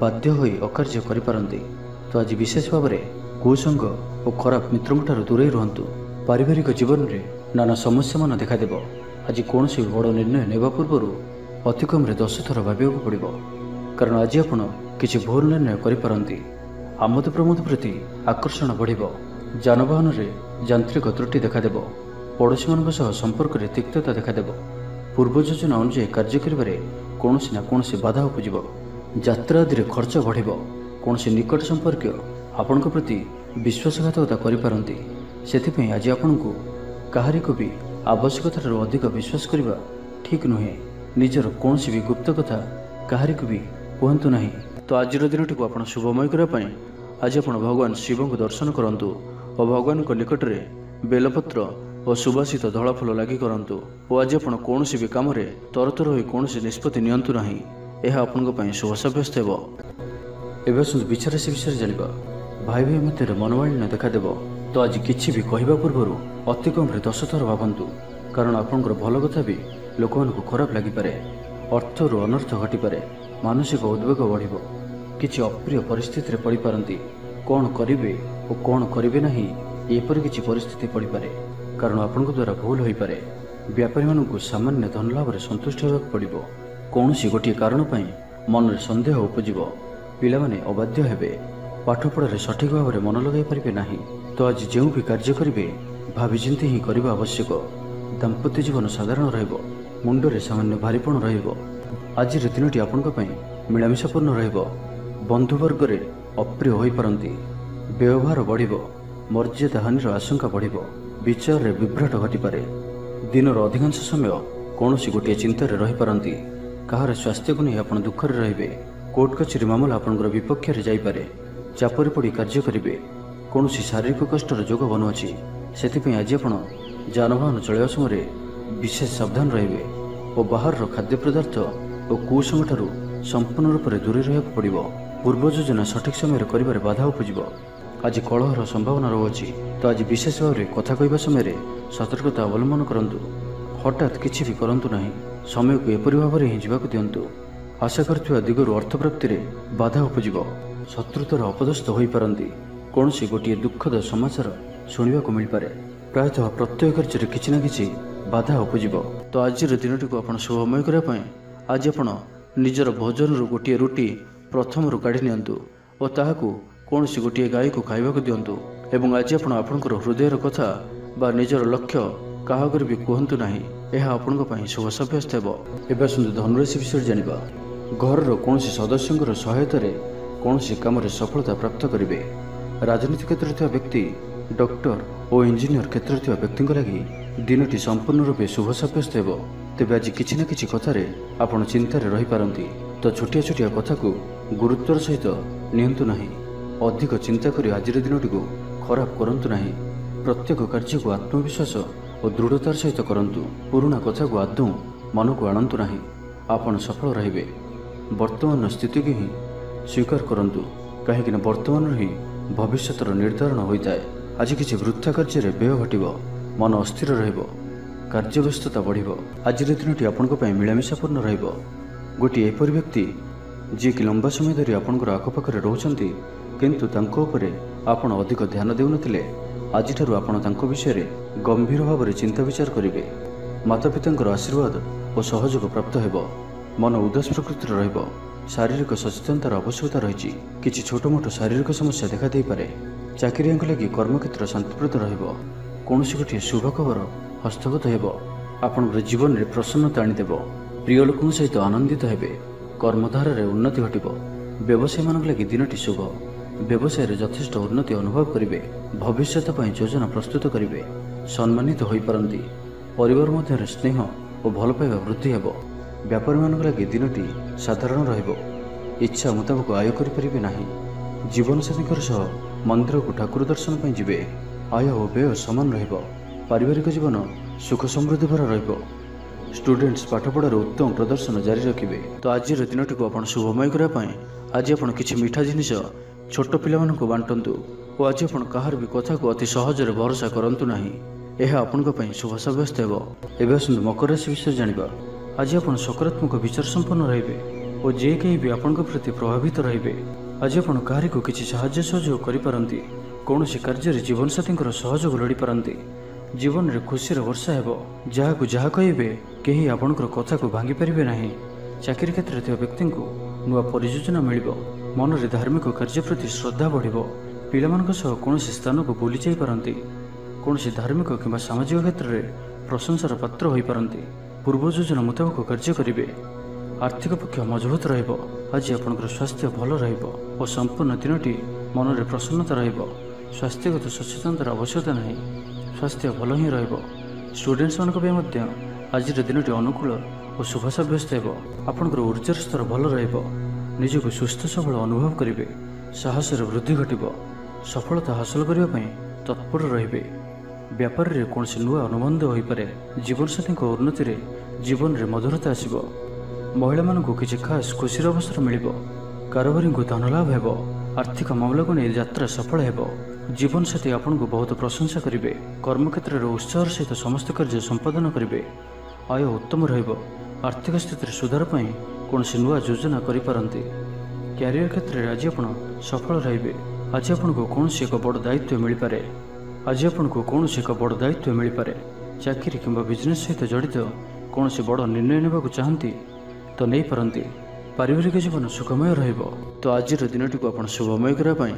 ବାଧ୍ୟ ହୋଇ ଅକାର୍ଯ୍ୟ କରିପାରନ୍ତି। ତ ଆଜି ବିଶେଷ ଭାବରେ କୁସଙ୍ଗ ଓ ଖରାପ ମିତ୍ରଙ୍କଠାରୁ ଦୂରେଇ ରୁହନ୍ତୁ। ପାରିବାରିକ ଜୀବନରେ ନାନା ସମସ୍ୟାମାନ ଦେଖାଦେବ। ଆଜି କୌଣସି ବଡ଼ ନିର୍ଣ୍ଣୟ ନେବା ପୂର୍ବରୁ ଅତି କମ୍ରେ 10 ଥର ଭାବିବାକୁ ପଡ଼ିବ। କାରଣ ଆଜି ଆପଣ କିଛି ଭୁଲ ନିର୍ଣ୍ଣୟ କରିପାରନ୍ତି। ଆମୋଦ ପ୍ରମୋଦ ପ୍ରତି ଆକର୍ଷଣ ବଢ଼ିବ। ଯାନବାହନରେ ଯାନ୍ତ୍ରିକ ତ୍ରୁଟି ଦେଖାଦେବ। ପଡ଼ୋଶୀମାନଙ୍କ ସହ ସମ୍ପର୍କରେ ତିକ୍ତତା ଦେଖାଦେବ। ପୂର୍ବ ଯୋଜନା ଅନୁଯାୟୀ କାର୍ଯ୍ୟ କରିବାରେ କୌଣସି ନା କୌଣସି ବାଧା ଉପୁଜିବ। ଯାତ୍ରା ଆଦିରେ ଖର୍ଚ୍ଚ ବଢ଼ିବ। କୌଣସି ନିକଟ ସମ୍ପର୍କୀୟ ଆପଣଙ୍କ ପ୍ରତି ବିଶ୍ୱାସଘାତକତା କରିପାରନ୍ତି। ସେଥିପାଇଁ ଆଜି ଆପଣଙ୍କୁ କାହାରିକୁ ବି ଆବଶ୍ୟକତାଠାରୁ ଅଧିକ ବିଶ୍ୱାସ କରିବା ଠିକ୍ ନୁହେଁ। ନିଜର କୌଣସି ବି ଗୁପ୍ତ କଥା କାହାରିକୁ ବି କୁହନ୍ତୁ ନାହିଁ। ତ ଆଜିର ଦିନଟିକୁ ଆପଣ ଶୁଭମୟ କରିବା ପାଇଁ ଆଜି ଆପଣ ଭଗବାନ ଶିବଙ୍କୁ ଦର୍ଶନ କରନ୍ତୁ ଓ ଭଗବାନଙ୍କ ନିକଟରେ ବେଲପତ୍ର ଓ ସୁବାସିତ ଧଳା ଫୁଲ ଲାଗି କରନ୍ତୁ। ଓ ଆଜି ଆପଣ କୌଣସି ବି କାମରେ ତରତର ହୋଇ କୌଣସି ନିଷ୍ପତ୍ତି ନିଅନ୍ତୁ ନାହିଁ। ଏହା ଆପଣଙ୍କ ପାଇଁ ଶୁଭ ସାବ୍ୟସ୍ତ ହେବ। ଏବେ ଆସନ୍ତୁ ବିଚାରାଶି ବିଷୟରେ ଜାଣିବା। ଭାଇ ଭାଇ ମଧ୍ୟରେ ମନୋମାଳିନ୍ୟ ଦେଖାଦେବ। ତ ଆଜି କିଛି ବି କହିବା ପୂର୍ବରୁ ଅତି କମ୍ରେ 10 ଥର ଭାବନ୍ତୁ। କାରଣ ଆପଣଙ୍କର ଭଲ କଥା ବି ଲୋକମାନଙ୍କୁ ଖରାପ ଲାଗିପାରେ। ଅର୍ଥରୁ ଅନର୍ଥ ଘଟିପାରେ। ମାନସିକ ଉଦ୍ବେଗ ବଢ଼ିବ। କିଛି ଅପ୍ରିୟ ପରିସ୍ଥିତିରେ ପଡ଼ିପାରନ୍ତି। କ'ଣ କରିବେ ଓ କ'ଣ କରିବେ ନାହିଁ ଏପରି କିଛି ପରିସ୍ଥିତି ପଡ଼ିପାରେ, କାରଣ ଆପଣଙ୍କ ଦ୍ୱାରା ଭୁଲ ହୋଇପାରେ। ବ୍ୟାପାରୀମାନଙ୍କୁ ସାମାନ୍ୟ ଧନଲାଭରେ ସନ୍ତୁଷ୍ଟ ହେବାକୁ ପଡ଼ିବ। କୌଣସି ଗୋଟିଏ କାରଣ ପାଇଁ ମନରେ ସନ୍ଦେହ ଉପୁଜିବ। ପିଲାମାନେ ଅବାଧ୍ୟ ହେବେ। ପାଠପଢ଼ାରେ ସଠିକ୍ ଭାବରେ ମନ ଲଗାଇ ପାରିବେ ନାହିଁ। ତ ଆଜି ଯେଉଁ ବି କାର୍ଯ୍ୟ କରିବେ ଭାବିଚିନ୍ତି ହିଁ କରିବା ଆବଶ୍ୟକ। ଦାମ୍ପତ୍ୟ ଜୀବନ ସାଧାରଣ ରହିବ। ମୁଣ୍ଡରେ ସାମାନ୍ୟ ଭାରିପଣ ରହିବ। ଆଜିର ଦିନଟି ଆପଣଙ୍କ ପାଇଁ ମିଳାମିଶାପୂର୍ଣ୍ଣ ରହିବ। ବନ୍ଧୁବର୍ଗରେ ଅପ୍ରିୟ ହୋଇପାରନ୍ତି। ବ୍ୟବହାର ବଢ଼ିବ। ମର୍ଯ୍ୟାଦା ହାନିର ଆଶଙ୍କା ବଢ଼ିବ। ବିଚାରରେ ବିଭ୍ରାଟ ଘଟିପାରେ। ଦିନର ଅଧିକାଂଶ ସମୟ କୌଣସି ଗୋଟିଏ ଚିନ୍ତାରେ ରହିପାରନ୍ତି। କାହାର ସ୍ୱାସ୍ଥ୍ୟକୁ ନେଇ ଆପଣ ଦୁଃଖରେ ରହିବେ। କୋର୍ଟ କଚେରୀ ମାମଲା ଆପଣଙ୍କର ବିପକ୍ଷରେ ଯାଇପାରେ। ଚାପରେ ପଡ଼ି କାର୍ଯ୍ୟ କରିବେ। କୌଣସି ଶାରୀରିକ କଷ୍ଟର ଯୋଗ ବନୁଅଛି। ସେଥିପାଇଁ ଆଜି ଆପଣ ଯାନବାହନ ଚଳାଇବା ସମୟରେ ବିଶେଷ ସାବଧାନ ରହିବେ ଓ ବାହାରର ଖାଦ୍ୟ ପଦାର୍ଥ ଓ କୁସଙ୍ଗଠାରୁ ସମ୍ପୂର୍ଣ୍ଣ ରୂପରେ ଦୂରେଇ ରହିବାକୁ ପଡ଼ିବ। ପୂର୍ବ ଯୋଜନା ସଠିକ୍ ସମୟରେ କରିବାରେ ବାଧା ଉପୁଜିବ। ଆଜି କଳହର ସମ୍ଭାବନା ରହୁଅଛି। ତ ଆଜି ବିଶେଷ ଭାବରେ କଥା କହିବା ସମୟରେ ସତର୍କତା ଅବଲମ୍ବନ କରନ୍ତୁ। ହଠାତ୍ କିଛି ବି କରନ୍ତୁ ନାହିଁ। ସମୟକୁ ଏପରି ଭାବରେ ହିଁ ଯିବାକୁ ଦିଅନ୍ତୁ। ଆଶା କରୁଥିବା ଦିଗରୁ ଅର୍ଥପ୍ରାପ୍ତିରେ ବାଧା ଉପୁଜିବ। ଶତ୍ରୁତାର ଅପଦସ୍ଥ ହୋଇପାରନ୍ତି। କୌଣସି ଗୋଟିଏ ଦୁଃଖଦ ସମାଚାର ଶୁଣିବାକୁ ମିଳିପାରେ। ପ୍ରାୟତଃ ପ୍ରତ୍ୟେକ କାର୍ଯ୍ୟରେ କିଛି ନା କିଛି ବାଧା ଉପୁଜିବ। ତ ଆଜିର ଦିନଟିକୁ ଆପଣ ଶୁଭମୟ କରିବା ପାଇଁ ଆଜି ଆପଣ ନିଜର ଭୋଜନରୁ ଗୋଟିଏ ରୁଟି ପ୍ରଥମରୁ କାଢ଼ି ନିଅନ୍ତୁ ଓ ତାହାକୁ କୌଣସି ଗୋଟିଏ ଗାଈକୁ ଖାଇବାକୁ ଦିଅନ୍ତୁ। ଏବଂ ଆଜି ଆପଣ ଆପଣଙ୍କର ହୃଦୟର କଥା ବା ନିଜର ଲକ୍ଷ୍ୟ କାହା ଆଗରେ ବି କୁହନ୍ତୁ ନାହିଁ। ଏହା ଆପଣଙ୍କ ପାଇଁ ଶୁଭ ସାବ୍ୟସ୍ତ ହେବ। ଏବେ ଆସନ୍ତୁ ଧନୁରାଶି ବିଷୟରେ ଜାଣିବା। ଘରର କୌଣସି ସଦସ୍ୟଙ୍କର ସହାୟତାରେ କୌଣସି କାମରେ ସଫଳତା ପ୍ରାପ୍ତ କରିବେ। ରାଜନୀତି କ୍ଷେତ୍ରରେ ଥିବା ବ୍ୟକ୍ତି, ଡକ୍ଟର ଓ ଇଞ୍ଜିନିୟର କ୍ଷେତ୍ରରେ ଥିବା ବ୍ୟକ୍ତିଙ୍କ ଲାଗି ଦିନଟି ସମ୍ପୂର୍ଣ୍ଣ ରୂପେ ଶୁଭ ସାବ୍ୟସ୍ତ ହେବ। ତେବେ ଆଜି କିଛି ନା କିଛି କଥାରେ ଆପଣ ଚିନ୍ତାରେ ରହିପାରନ୍ତି। ତ ଛୋଟିଆ ଛୋଟିଆ କଥାକୁ ଗୁରୁତ୍ୱର ସହିତ ନିଅନ୍ତୁ ନାହିଁ। ଅଧିକ ଚିନ୍ତା କରି ଆଜିର ଦିନଟିକୁ ଖରାପ କରନ୍ତୁ ନାହିଁ। ପ୍ରତ୍ୟେକ କାର୍ଯ୍ୟକୁ ଆତ୍ମବିଶ୍ୱାସ ଓ ଦୃଢ଼ତାର ସହିତ କରନ୍ତୁ। ପୁରୁଣା କଥାକୁ ଆଦୌ ମନକୁ ଆଣନ୍ତୁ ନାହିଁ। ଆପଣ ସଫଳ ରହିବେ। ବର୍ତ୍ତମାନର ସ୍ଥିତିକୁ ହିଁ ସ୍ୱୀକାର କରନ୍ତୁ, କାହିଁକିନା ବର୍ତ୍ତମାନରୁ ହିଁ ଭବିଷ୍ୟତର ନିର୍ଦ୍ଧାରଣ ହୋଇଥାଏ। ଆଜି କିଛି ବୃଥା କାର୍ଯ୍ୟରେ ବ୍ୟୟ ଘଟିବ। ମନ ଅସ୍ଥିର ରହିବ। କାର୍ଯ୍ୟବ୍ୟସ୍ତତା ବଢ଼ିବ। ଆଜିର ଦିନଟି ଆପଣଙ୍କ ପାଇଁ ମିଳାମିଶାପୂର୍ଣ୍ଣ ରହିବ। ଗୋଟିଏ ଏପରି ବ୍ୟକ୍ତି ଯିଏକି ଲମ୍ବା ସମୟ ଧରି ଆପଣଙ୍କର ଆଖପାଖରେ ରହୁଛନ୍ତି, କିନ୍ତୁ ତାଙ୍କ ଉପରେ ଆପଣ ଅଧିକ ଧ୍ୟାନ ଦେଉନଥିଲେ, ଆଜିଠାରୁ ଆପଣ ତାଙ୍କ ବିଷୟରେ ଗମ୍ଭୀର ଭାବରେ ଚିନ୍ତା ବିଚାର କରିବେ। ମାତାପିତାଙ୍କର ଆଶୀର୍ବାଦ ଓ ସହଯୋଗ ପ୍ରାପ୍ତ ହେବ। ମନ ଉଦାସ ପ୍ରକୃତିର ରହିବ। ଶାରୀରିକ ସଚେତନତାର ଆବଶ୍ୟକତା ରହିଛି। କିଛି ଛୋଟମୋଟ ଶାରୀରିକ ସମସ୍ୟା ଦେଖାଦେଇପାରେ। ଚାକିରିଆଙ୍କ ଲାଗି କର୍ମକ୍ଷେତ୍ର ଶାନ୍ତିପ୍ରଦ ରହିବ। କୌଣସି ଗୋଟିଏ ଶୁଭ ଖବର ହସ୍ତଗତ ହେବ। ଆପଣଙ୍କର ଜୀବନରେ ପ୍ରସନ୍ନତା ଆଣିଦେବ। ପ୍ରିୟ ଲୋକଙ୍କ ସହିତ ଆନନ୍ଦିତ ହେବେ। କର୍ମଧାରାରେ ଉନ୍ନତି ଘଟିବ। ବ୍ୟବସାୟୀମାନଙ୍କ ଲାଗି ଦିନଟି ଶୁଭ। ବ୍ୟବସାୟରେ ଯଥେଷ୍ଟ ଉନ୍ନତି ଅନୁଭବ କରିବେ। ଭବିଷ୍ୟତ ପାଇଁ ଯୋଜନା ପ୍ରସ୍ତୁତ କରିବେ। ସମ୍ମାନିତ ହୋଇପାରନ୍ତି। ପରିବାର ମଧ୍ୟରେ ସ୍ନେହ ଓ ଭଲ ପାଇବା ବୃଦ୍ଧି ହେବ। ବ୍ୟାପାରୀମାନଙ୍କ ଲାଗି ଦିନଟି ସାଧାରଣ ରହିବ। ଇଚ୍ଛା ମୁତାବକ ଆୟ କରିପାରିବେ ନାହିଁ। ଜୀବନସାଥୀଙ୍କ ସହ ମନ୍ଦିରକୁ ଠାକୁର ଦର୍ଶନ ପାଇଁ ଯିବେ। ଆୟ ଓ ବ୍ୟୟ ସମାନ ରହିବ। ପାରିବାରିକ ଜୀବନ ସୁଖ ସମୃଦ୍ଧି ଭରା ରହିବ। ଷ୍ଟୁଡେଣ୍ଟସ୍ ପାଠପଢ଼ାରେ ଉତ୍ତମ ପ୍ରଦର୍ଶନ ଜାରି ରଖିବେ। ତ ଆଜିର ଦିନଟିକୁ ଆପଣ ଶୁଭମୟ କରିବା ପାଇଁ ଆଜି ଆପଣ କିଛି ମିଠା ଜିନିଷ ଛୋଟ ପିଲାମାନଙ୍କୁ ବାଣ୍ଟନ୍ତୁ ଓ ଆଜି ଆପଣ କାହାର ବି କଥାକୁ ଅତି ସହଜରେ ଭରସା କରନ୍ତୁ ନାହିଁ। ଏହା ଆପଣଙ୍କ ପାଇଁ ଶୁଭ ସାବ୍ୟସ୍ତ ହେବ। ଏବେ ଆସନ୍ତୁ ମକର ରାଶି ବିଷୟରେ ଜାଣିବା। ଆଜି ଆପଣ ସକାରାତ୍ମକ ବିଚାର ସମ୍ପନ୍ନ ରହିବେ ଓ ଯେ କେହି ବି ଆପଣଙ୍କ ପ୍ରତି ପ୍ରଭାବିତ ରହିବେ। ଆଜି ଆପଣ କାହାରିକୁ କିଛି ସାହାଯ୍ୟ ସହଯୋଗ କରିପାରନ୍ତି। କୌଣସି କାର୍ଯ୍ୟରେ ଜୀବନସାଥୀଙ୍କର ସହଯୋଗ ଲୋଡ଼ିପାରନ୍ତି। ଜୀବନରେ ଖୁସିର ବର୍ଷା ହେବ। ଯାହାକୁ ଯାହା କହିବେ କେହି ଆପଣଙ୍କର କଥାକୁ ଭାଙ୍ଗିପାରିବେ ନାହିଁ। ଚାକିରି କ୍ଷେତ୍ରରେ ଥିବା ବ୍ୟକ୍ତିଙ୍କୁ ନୂଆ ପରିଯୋଜନା ମିଳିବ। ମନରେ ଧାର୍ମିକ କାର୍ଯ୍ୟ ପ୍ରତି ଶ୍ରଦ୍ଧା ବଢ଼ିବ। ପିଲାମାନଙ୍କ ସହ କୌଣସି ସ୍ଥାନକୁ ବୁଲି ଯାଇପାରନ୍ତି। କୌଣସି ଧାର୍ମିକ କିମ୍ବା ସାମାଜିକ କ୍ଷେତ୍ରରେ ପ୍ରଶଂସାର ପାତ୍ର ହୋଇପାରନ୍ତି। ପୂର୍ବ ଯୋଜନା ମୁତାବକ କାର୍ଯ୍ୟ କରିବେ। ଆର୍ଥିକ ପକ୍ଷ ମଜବୁତ ରହିବ। ଆଜି ଆପଣଙ୍କର ସ୍ୱାସ୍ଥ୍ୟ ଭଲ ରହିବ ଓ ସମ୍ପୂର୍ଣ୍ଣ ଦିନଟି ମନରେ ପ୍ରସନ୍ନତା ରହିବ। ସ୍ୱାସ୍ଥ୍ୟଗତ ସଚେତନତାର ଆବଶ୍ୟକତା ନାହିଁ। ସ୍ୱାସ୍ଥ୍ୟ ଭଲ ହିଁ ରହିବ। ଷ୍ଟୁଡେଣ୍ଟସ୍ମାନଙ୍କ ପାଇଁ ମଧ୍ୟ ଆଜିର ଦିନଟି ଅନୁକୂଳ ଓ ଶୁଭ ସାବ୍ୟସ୍ତ ହେବ। ଆପଣଙ୍କର ଉର୍ଜାର ସ୍ତର ଭଲ ରହିବ। ନିଜକୁ ସୁସ୍ଥ ସବଳ ଅନୁଭବ କରିବେ। ସାହସରେ ବୃଦ୍ଧି ଘଟିବ। ସଫଳତା ହାସଲ କରିବା ପାଇଁ ତତ୍ପର ରହିବେ। ବ୍ୟାପାରରେ କୌଣସି ନୂଆ ଅନୁବନ୍ଧ ହୋଇପାରେ। ଜୀବନସାଥୀଙ୍କ ଉନ୍ନତିରେ ଜୀବନରେ ମଧୁରତା ଆସିବ। ମହିଳାମାନଙ୍କୁ କିଛି ଖାସ୍ ଖୁସିର ଅବସର ମିଳିବ। କାରବାରୀଙ୍କୁ ଧନଲାଭ ହେବ। ଆର୍ଥିକ ମାମଲାକୁ ନେଇ ଯାତ୍ରା ସଫଳ ହେବ। ଜୀବନସାଥୀ ଆପଣଙ୍କୁ ବହୁତ ପ୍ରଶଂସା କରିବେ। କର୍ମକ୍ଷେତ୍ରରେ ଉତ୍ସାହର ସହିତ ସମସ୍ତ କାର୍ଯ୍ୟ ସମ୍ପାଦନ କରିବେ। ଆୟ ଉତ୍ତମ ରହିବ। ଆର୍ଥିକ ସ୍ଥିତିରେ ସୁଧାର ପାଇଁ କୌଣସି ନୂଆ ଯୋଜନା କରିପାରନ୍ତି। କ୍ୟାରିୟର କ୍ଷେତ୍ରରେ ଆଜି ଆପଣ ସଫଳ ରହିବେ। ଆଜି ଆପଣଙ୍କୁ କୌଣସି ଏକ ବଡ଼ ଦାୟିତ୍ୱ ମିଳିପାରେ। आज आपको कौन एक बड़ दायित्व मिल पारे। चाकरी किंबा बिजनेस सहित जड़ित कौन बड़ निर्णय ने चाहती तो नहीं पारती। पारिवारिक जीवन सुखमय रहिबो। तो आज दिनटी को आप शुभमय करने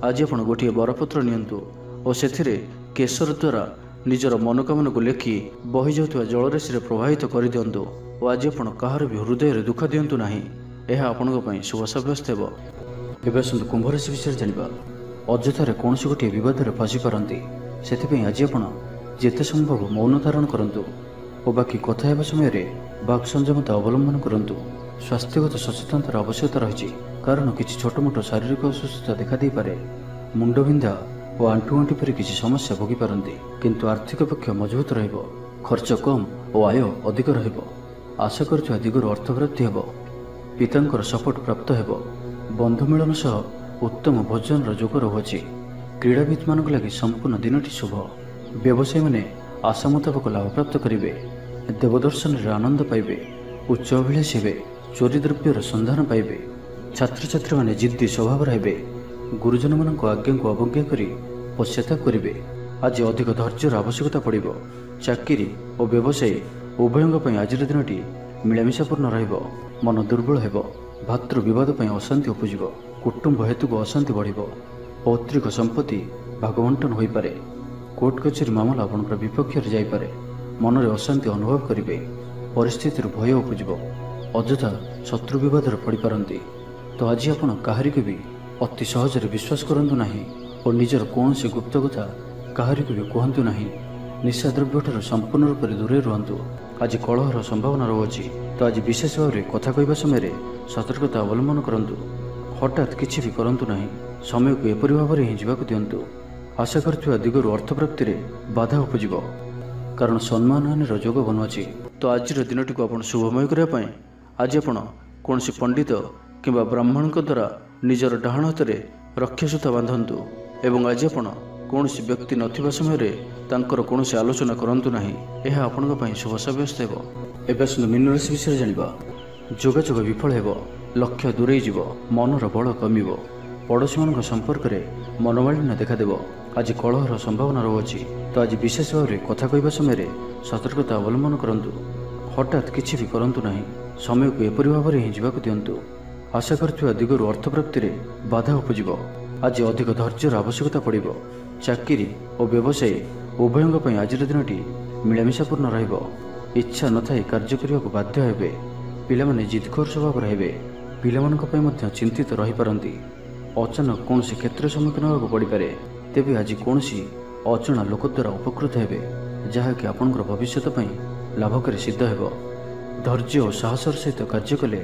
आज आप गोटे बरपत्र नियंतु और से केसर द्वारा निजर मनोकामना को लेखि बही जाउथुवा जलराशि प्रभावित कर दिंतु और आज आप कहार भी हृदय दुख दिंतु ना। यह आपण शुभ सब्यस्त हो। एवं कुंभ राशि विषय जाना अଯଥାରେ कौन गोटे बद फसी पारती से आज आप जिते संभव मौन धारण करूँ और बाकी कथा हेबा समय बाक संयमता अवलंबन करूँ। स्वास्थ्यगत सचेतनतार आवश्यकता रही कारण किसी छोट मोट शारीरिक असुस्थता देखा दे पारे। मुंडबिंधा और आंठुआंठी परि किसी समस्या भोगी पारती किंतु आर्थिक पक्ष मजबूत रहिबो। खर्च कम और आय अधिक रहिबो। आशा करथुवा दिगरु अर्थ प्राप्ति हेबो। पितांकर सपोर्ट प्राप्त हेबो। बंधु मिलन सह उत्तम भोजन जोग रहुछि। क्रीड़ाविद मान लगी संपूर्ण दिनटी शुभ। व्यवसायी मैंने आशा मुताबक लाभ प्राप्त करेंगे। देवदर्शन आनंद पाइबे। उच्च अभिलाषी हे। चोरी द्रव्यर सन्धान पाइबे। छात्र छात्री मैंने जिद्दी स्वभाव रहे। गुरुजन मान आज्ञा को अवज्ञा कर पश्चाताप करेंगे। आज अधिक धैर्यर आवश्यकता पड़ो। चाकरी और व्यवसायी उभयों आज दिनटी मिलामिशापूर्ण रहिबो। मन दुर्बल हेबो। भातृ विवाद अशांति उपज। कुटुंब हेतु को अशांति बढ़िबो। पौत्रिक संपत्ति भागवंटन हो पारे। कोर्ट कचेरी मामला आपंकर विपक्ष जाइपारे। मन में अशांति अनुभव करेंगे। परिस्थिति भय उपज। अଯଥା शत्रु विवाद पड़ पारती। तो आज आप कहारी को भी अति सहजरे विश्वास करूँ ना और निजर कौन सी गुप्त कथा कहारी को भी कहतु ना। निशा द्रव्य ठार संपूर्ण रूप से दूरे रुहतु। आज कलहर संभावना रही। तो आज विशेष भाव में कथा कहवा समय सतर्कता अवलंबन करूँ। हठात किसी भी करूँ ना। समय को एपरी भाव में ही जावाक दिंतु। आशा करथिबा दिगरु अर्थ प्राप्ति रे बाधा उपज कारण सम्मान हानि जोग बनुअछि। तो आज दिनटी को आप शुभमय करने आज आप कौन पंडित किंबा ब्राह्मण द्वारा निजर डाहाण हाथ में रक्षासूता बांधतु एवं आज आप कौन व्यक्ति नथिबा समय तांकर कौन आलोचना करंतु नाही। यह आपण शुभ सब्यस्त हो। एवं मीन राशि विषय जाना जोगाजोग विफल हो। लक्ष्य दूरे जीव। मनर बल कमिबो। पड़ोशी मान संपर्क में मनोमालिन्य देखादेव। आज कलहर संभावना रही। तो आज विशेष भाव में कथा कहवा समय सतर्कता अवलंबन करूँ। हठात किसी भी करूँ ना। समय को एपरी भाव में ही जावाक दिंतु। आशा करथिबा दिगरु अर्थ प्राप्ति रे बाधा उपज। आज अधिक धैर्यर आवश्यकता पड़ो। चाकरी और व्यवसायी उभयों आज दिनटी मिलामिशापूर्ण रहिबो। इच्छा न थाई कार्य करने को बाध्य हेबे। पिला माने जिदखोर स्वभाव रहिबे। पिलामानक पय मध्य चिंतित रही पारंती। अचानक कौन क्षेत्र सम्मुखीन होगा पड़ पारे। तेबे आज कौन अजणा लोक द्वारा उपकृत हेबे जहाँकि आपणकर भविष्य लाभकारी सिद्ध हेबो। धैर्य और साहसर सहित कार्य कले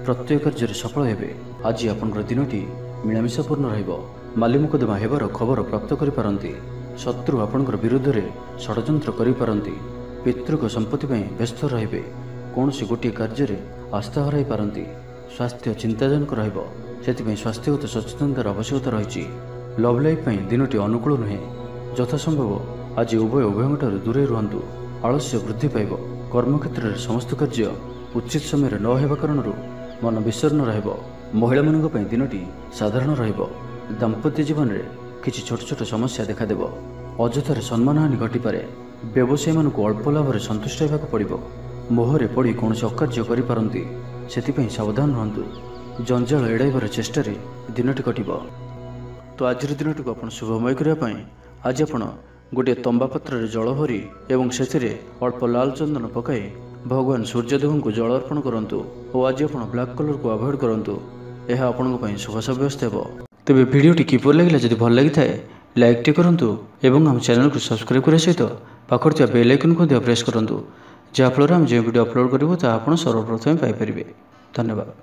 प्रत्येक कार्य सफल हेबे। आज आपणकर दिनटी मिलामिशापूर्ण रहिबो। माली मुकदमा हेबार खबर प्राप्त करि पारंती। शत्रु आपणकर विरुद्ध रे षड्यंत्र करि पारंती। पितृक संपत्ति व्यस्त रहिबे। कौन गोटे कार्य आस्था हराई पारंती। स्वास्थ्य चिंताजनक रहिबो। से स्वास्थ्यगत सचेतनतार आवश्यकता रही। लव लाइफ दिनटी अनुकूल नुहे। यथासंभव आज उभयों दूरे रुहतु। आलस्य वृद्धि पाइब। कर्मक्षेत्र में समस्त कार्य उचित समय न होगा कारण मन विषर्ण रहिबो। महिला मानक दिनटी साधारण रहिबो। दाम्पत्य जीवन में किसी छोट छोट समस्या देखादेव। अଯଥାରେ सम्मान हानि घटिपारे। व्यवसायी मानक अल्प लाभ सन्तुष्ट होगा पड़ो। मोहरे पड़ी कौन अकार्य करपारती से सावधान रुहतु। जंजाल एड़ाइबार चेष्टा दिनटी कटिबो। तो आज दिनटी को आप शुभमय करने आज आप गोटे तंबा पात्र जल भरी एवं से अल्प लाल चंदन पकाई भगवान सूर्यदेव को जल अर्पण करूँ और आज आप ब्लैक कलर को अवॉइड करूँ। यह आपण शुभ सब्यस्त हो। तेज भिडियोटी किपर लगे जब भल लगी था लाइक टे करूँ और आम चैनल को सब्सक्राइब करने सहित पाखर बेल आइकन को प्रेस करूँ जहाँफल आम जो वीडियो अपलोड करूँ सर्वप्रथम पाइपर। धन्यवाद।